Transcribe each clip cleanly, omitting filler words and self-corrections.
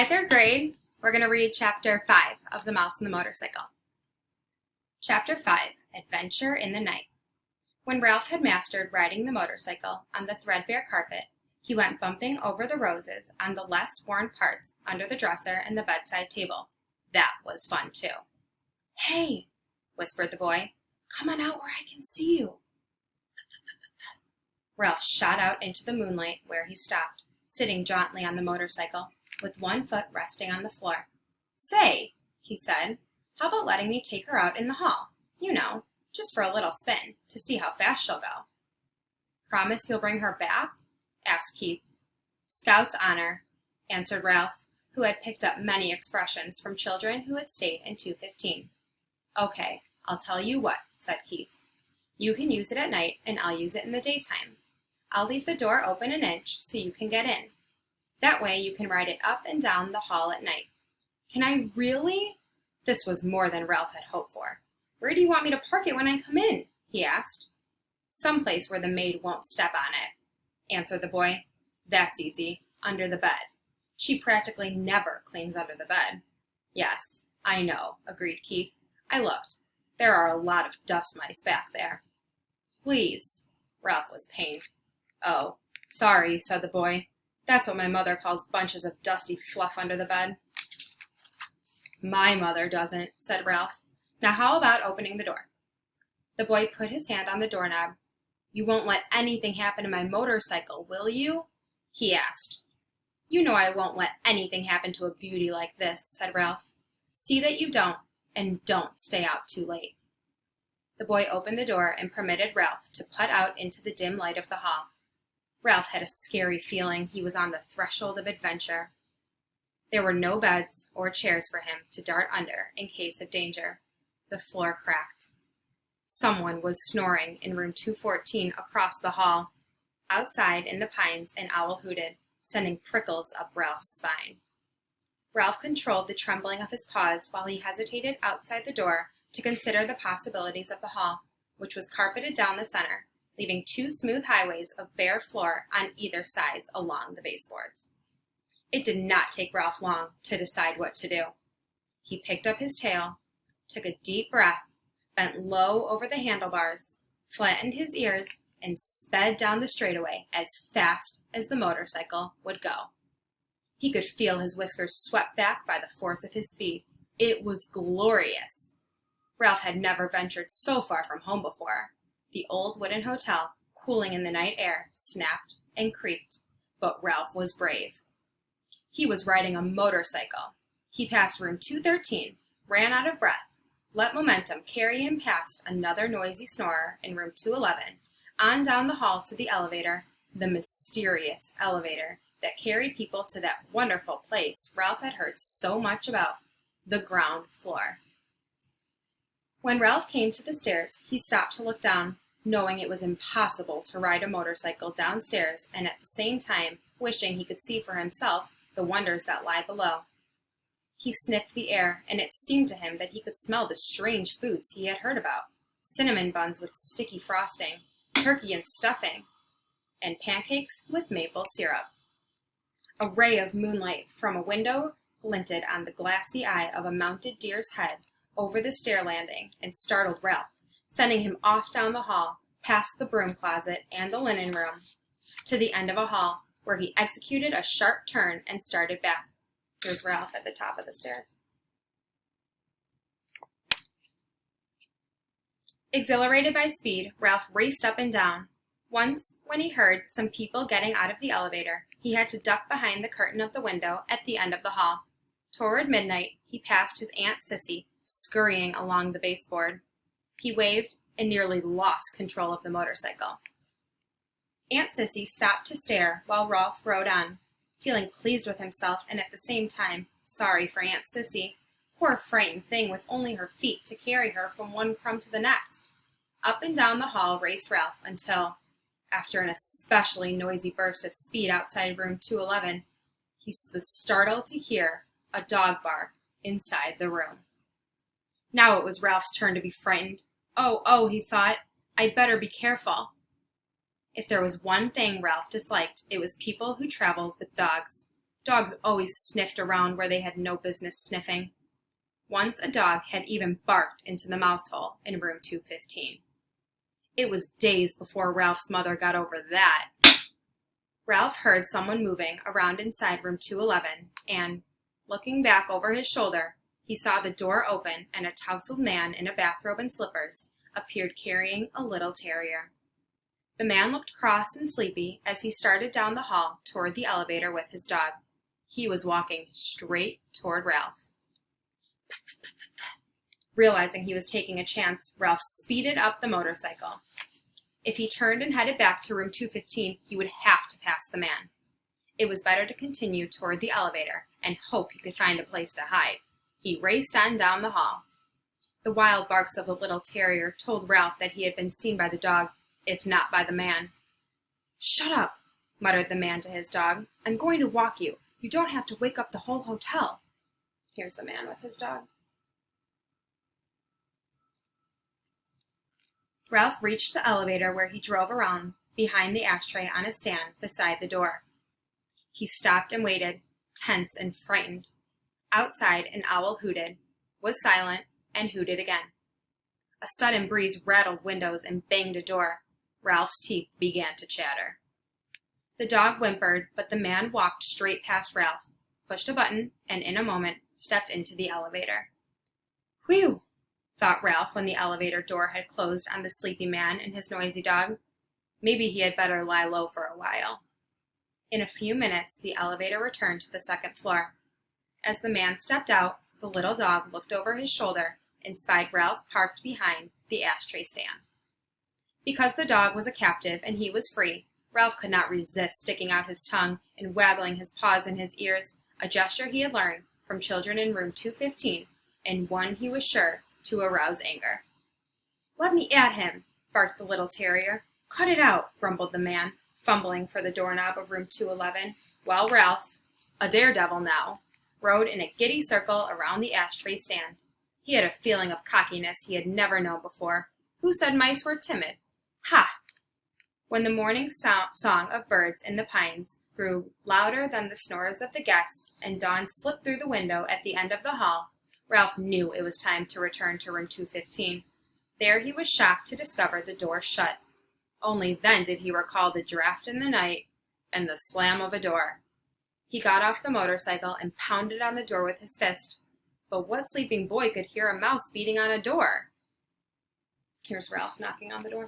Hi, third grade. We're going to read Chapter 5 of The Mouse and the Motorcycle. Chapter 5, Adventure in the Night. When Ralph had mastered riding the motorcycle on the threadbare carpet, he went bumping over the roses on the less worn parts under the dresser and the bedside table. That was fun, too. "Hey," whispered the boy, "come on out where I can see you." Ralph shot out into the moonlight where he stopped, sitting jauntily on the motorcycle, with one foot resting on the floor. "Say," he said, "how about letting me take her out in the hall? You know, just for a little spin, to see how fast she'll go." "Promise you'll bring her back?" asked Keith. "Scout's honor," answered Ralph, who had picked up many expressions from children who had stayed in 215. "Okay, I'll tell you what," said Keith. "You can use it at night, and I'll use it in the daytime. I'll leave the door open an inch so you can get in. That way you can ride it up and down the hall at night." "Can I really?" This was more than Ralph had hoped for. "Where do you want me to park it when I come in?" he asked. "Someplace where the maid won't step on it," answered the boy. "That's easy, under the bed. She practically never cleans under the bed." "Yes, I know," agreed Keith. "I looked. There are a lot of dust mice back there." "Please." Ralph was pained. "Oh, sorry," said the boy. "That's what my mother calls bunches of dusty fluff under the bed." "My mother doesn't," said Ralph. "Now how about opening the door?" The boy put his hand on the doorknob. "You won't let anything happen to my motorcycle, will you?" he asked. "You know I won't let anything happen to a beauty like this," said Ralph. "See that you don't, and don't stay out too late." The boy opened the door and permitted Ralph to putt out into the dim light of the hall. Ralph had a scary feeling he was on the threshold of adventure. There were no beds or chairs for him to dart under in case of danger. The floor cracked. Someone was snoring in room 214 across the hall. Outside in the pines an owl hooted, sending prickles up Ralph's spine. Ralph controlled the trembling of his paws while he hesitated outside the door to consider the possibilities of the hall, which was carpeted down the center, leaving two smooth highways of bare floor on either sides along the baseboards. It did not take Ralph long to decide what to do. He picked up his tail, took a deep breath, bent low over the handlebars, flattened his ears, and sped down the straightaway as fast as the motorcycle would go. He could feel his whiskers swept back by the force of his speed. It was glorious. Ralph had never ventured so far from home before. The old wooden hotel, cooling in the night air, snapped and creaked, but Ralph was brave. He was riding a motorcycle. He passed room 213, ran out of breath, let momentum carry him past another noisy snorer in room 211, on down the hall to the elevator, the mysterious elevator that carried people to that wonderful place Ralph had heard so much about, the ground floor. When Ralph came to the stairs, he stopped to look down, knowing it was impossible to ride a motorcycle downstairs and at the same time wishing he could see for himself the wonders that lie below. He sniffed the air, and it seemed to him that he could smell the strange foods he had heard about: cinnamon buns with sticky frosting, turkey and stuffing, and pancakes with maple syrup. A ray of moonlight from a window glinted on the glassy eye of a mounted deer's head over the stair landing and startled Ralph, sending him off down the hall, past the broom closet and the linen room, to the end of a hall, where he executed a sharp turn and started back. Here's Ralph at the top of the stairs. Exhilarated by speed, Ralph raced up and down. Once, when he heard some people getting out of the elevator, he had to duck behind the curtain of the window at the end of the hall. Toward midnight, he passed his Aunt Sissy, scurrying along the baseboard. He waved and nearly lost control of the motorcycle. Aunt Sissy stopped to stare while Ralph rode on, feeling pleased with himself and at the same time sorry for Aunt Sissy. Poor frightened thing with only her feet to carry her from one crumb to the next. Up and down the hall raced Ralph until, after an especially noisy burst of speed outside room 211, he was startled to hear a dog bark inside the room. Now it was Ralph's turn to be frightened. Oh, he thought, I'd better be careful. If there was one thing Ralph disliked, it was people who traveled with dogs. Dogs always sniffed around where they had no business sniffing. Once a dog had even barked into the mouse hole in room 215. It was days before Ralph's mother got over that. Ralph heard someone moving around inside room 211, and, looking back over his shoulder, he saw the door open and a tousled man in a bathrobe and slippers appeared carrying a little terrier. The man looked cross and sleepy as he started down the hall toward the elevator with his dog. He was walking straight toward Ralph. Realizing he was taking a chance, Ralph speeded up the motorcycle. If he turned and headed back to room 215, he would have to pass the man. It was better to continue toward the elevator and hope he could find a place to hide. He raced on down the hall. The wild barks of the little terrier told Ralph that he had been seen by the dog, if not by the man. "Shut up," muttered the man to his dog. "I'm going to walk you. You don't have to wake up the whole hotel." Here's the man with his dog. Ralph reached the elevator where he drove around behind the ashtray on a stand beside the door. He stopped and waited, tense and frightened. Outside, an owl hooted, was silent, and hooted again. A sudden breeze rattled windows and banged a door. Ralph's teeth began to chatter. The dog whimpered, but the man walked straight past Ralph, pushed a button, and in a moment stepped into the elevator. "Whew," thought Ralph when the elevator door had closed on the sleepy man and his noisy dog. Maybe he had better lie low for a while. In a few minutes, the elevator returned to the second floor. As the man stepped out, the little dog looked over his shoulder and spied Ralph parked behind the ashtray stand. Because the dog was a captive and he was free, Ralph could not resist sticking out his tongue and waggling his paws in his ears, a gesture he had learned from children in room 215, and one he was sure to arouse anger. "Let me at him," barked the little terrier. "Cut it out," grumbled the man, fumbling for the doorknob of room 211, while Ralph, a daredevil now, rode in a giddy circle around the ashtray stand. He had a feeling of cockiness he had never known before. Who said mice were timid? Ha! When the morning song of birds in the pines grew louder than the snores of the guests and dawn slipped through the window at the end of the hall, Ralph knew it was time to return to room 215. There he was shocked to discover the door shut. Only then did he recall the draft in the night and the slam of a door. He got off the motorcycle and pounded on the door with his fist. But what sleeping boy could hear a mouse beating on a door? Here's Ralph knocking on the door.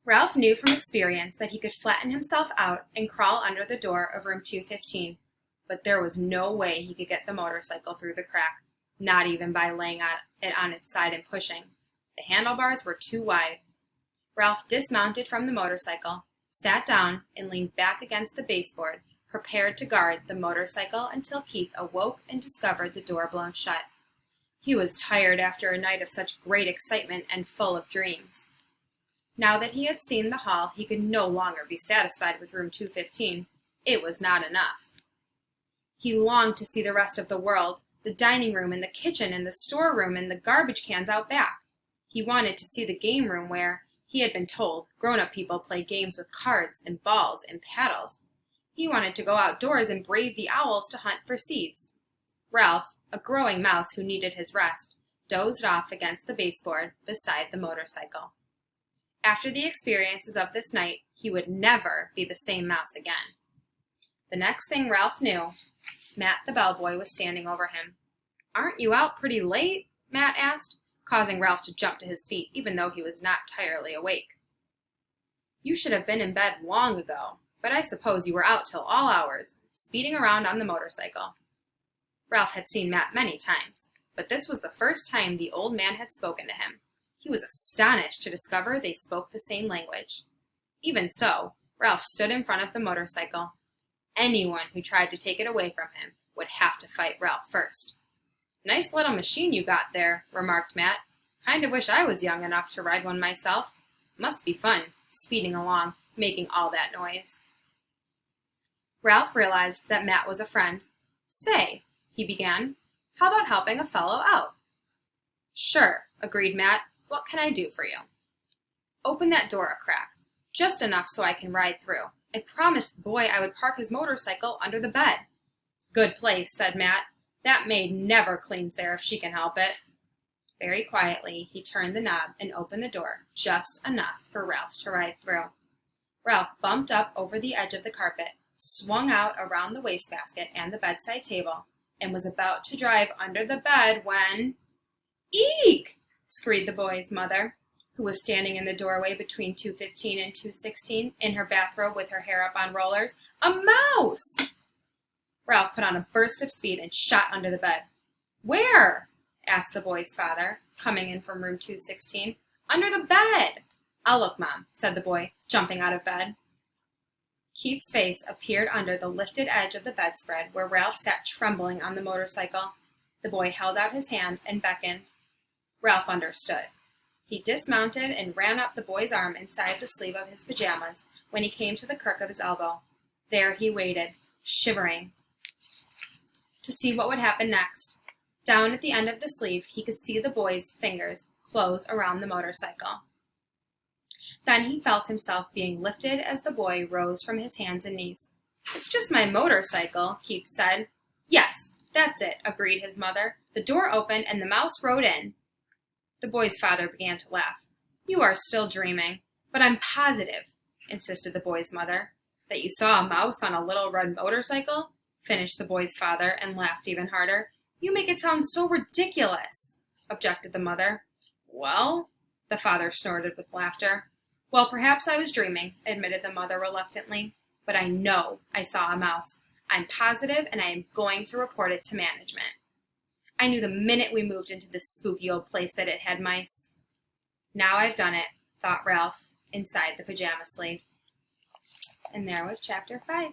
Ralph knew from experience that he could flatten himself out and crawl under the door of room 215, but there was no way he could get the motorcycle through the crack, not even by laying it on its side and pushing. The handlebars were too wide. Ralph dismounted from the motorcycle, sat down, and leaned back against the baseboard, prepared to guard the motorcycle until Keith awoke and discovered the door blown shut. He was tired after a night of such great excitement and full of dreams. Now that he had seen the hall, he could no longer be satisfied with room 215. It was not enough. He longed to see the rest of the world, the dining room and the kitchen and the storeroom and the garbage cans out back. He wanted to see the game room where, he had been told, grown-up people play games with cards and balls and paddles. He wanted to go outdoors and brave the owls to hunt for seeds. Ralph, a growing mouse who needed his rest, dozed off against the baseboard beside the motorcycle. After the experiences of this night, he would never be the same mouse again. The next thing Ralph knew, Matt the bellboy was standing over him. "Aren't you out pretty late?" Matt asked, causing Ralph to jump to his feet, even though he was not entirely awake. "You should have been in bed long ago, but I suppose you were out till all hours, speeding around on the motorcycle." Ralph had seen Matt many times, but this was the first time the old man had spoken to him. He was astonished to discover they spoke the same language. Even so, Ralph stood in front of the motorcycle. Anyone who tried to take it away from him would have to fight Ralph first. "Nice little machine you got there," remarked Matt. "Kind of wish I was young enough to ride one myself. Must be fun, speeding along, making all that noise." Ralph realized that Matt was a friend. "Say," he began, "how about helping a fellow out?" "Sure," agreed Matt. "What can I do for you?" "Open that door a crack. Just enough so I can ride through. I promised the boy I would park his motorcycle under the bed. Good place, said Matt. That maid never cleans there if she can help it. Very quietly, he turned the knob and opened the door just enough for Ralph to ride through. Ralph bumped up over the edge of the carpet, swung out around the wastebasket and the bedside table, and was about to drive under the bed when... "Eek!" screamed the boy's mother, who was standing in the doorway between 2:15 and 2:16 in her bathrobe with her hair up on rollers. "A mouse!" Ralph put on a burst of speed and shot under the bed. "Where?" asked the boy's father, coming in from room 216. "Under the bed." "I'll look, Mom," said the boy, jumping out of bed. Keith's face appeared under the lifted edge of the bedspread where Ralph sat trembling on the motorcycle. The boy held out his hand and beckoned. Ralph understood. He dismounted and ran up the boy's arm inside the sleeve of his pajamas when he came to the crook of his elbow. There he waited, shivering, to see what would happen next. Down at the end of the sleeve, he could see the boy's fingers close around the motorcycle. Then he felt himself being lifted as the boy rose from his hands and knees. "It's just my motorcycle," Keith said. "Yes, that's it," agreed his mother. "The door opened and the mouse rode in." The boy's father began to laugh. "You are still dreaming." "But I'm positive," insisted the boy's mother. "That you saw a mouse on a little red motorcycle?" finished the boy's father and laughed even harder. "You make it sound so ridiculous," objected the mother. "Well," the father snorted with laughter. "Well, perhaps I was dreaming," admitted the mother reluctantly. "But I know I saw a mouse. I'm positive, and I am going to report it to management. I knew the minute we moved into this spooky old place that it had mice." "Now I've done it," thought Ralph, inside the pajama sleeve. And there was Chapter 5.